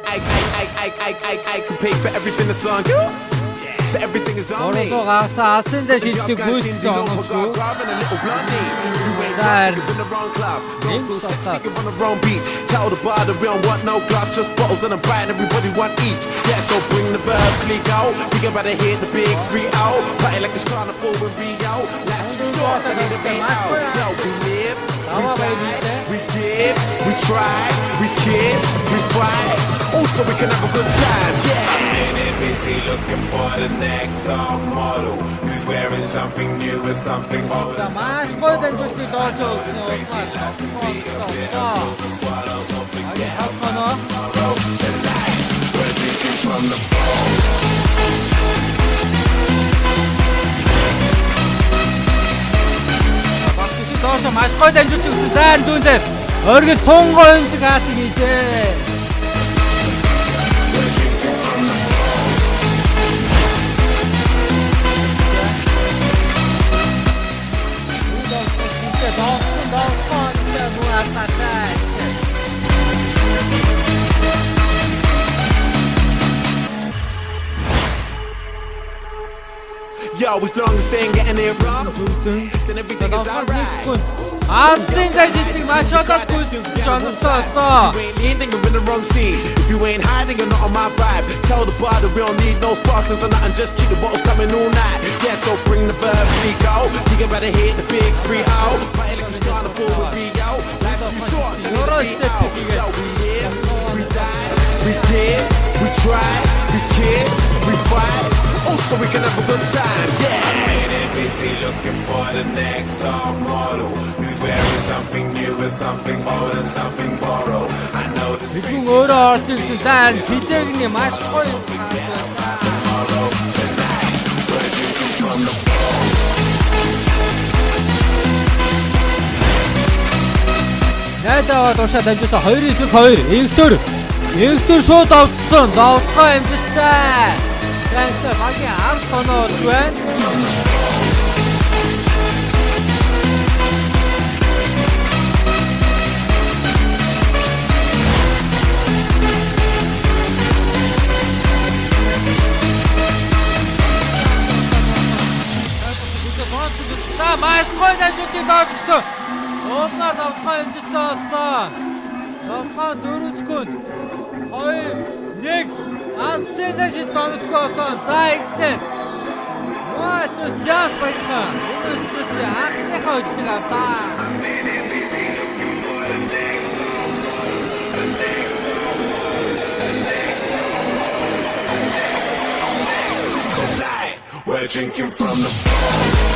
I can pay for everything that's on you. So everything is on me. Оролоо гаргасан Асенза шилдэг гүйцсэн оноцгүй. Зар. On the wrong beach. Tell the bar that we don't want no glass, just bottles and a brand. Everybody want each. Yeah, so bring the verb, click out. We about to hit the big 3-0. Party like it's carnival in Rio. Last resort, I need to be out. Yo, we live, we die, we give, we try, we kiss, we fight. Also, we can have a good time. Yeah. I'm in it busy looking for the next top model who's wearing something new or something old. За маш гоё дамжуултыг доош өгсөн. Tonight, we're drinking from the bowl. Багш доош маш гоё дамжуултыг өгсөн. Зайн дүүн дээр оргил тунгой өнцөг хаалтыг хийжээ. Yo, as long as they ain't getting it wrong, then everything is alright. Асенза шилдэг маш одоо гүйцсэн ч оноцоосоо. You ain't leading, you're in the wrong scene. If you ain't hiding, you're not on my vibe. Tell the bar that we don't need no sparklers or nothing. Just keep the bottles coming all night. Yeah, so bring the verb, we go. We get better hit the big 3-0. Party like it's carnival with Rio. Life's too short, then we be out. Yo, we live, we die, we give, we try, we kiss, we fight. Also, we can have a good time. Yeah. I'm in it busy looking for the next top model who's wearing something new and something old and something borrowed. I know this crazy. Бидний өөрөө орж ирсэн. За хилээгний маш гоё. Tomorrow, tonight, we're drinking from the bowl. Найдаа дуушаа дамжуулсан 2-2. Эгтөр шууд авцсан. Довтгой амжилттай. Зэнсэ багийн ард тоноо орж байна. За маш гоё дамжуултыг доош гисэн. Уулнаар довтгой амжилттай болсон. Довтгой 4 секунд. 2-1 Асенза шилдэг оноцгүй болсон. За ихсэн. What was just баярлаа. Өнөөдөр анхныхаа үжлэг авлаа. Tonight, we're drinking from the bowl.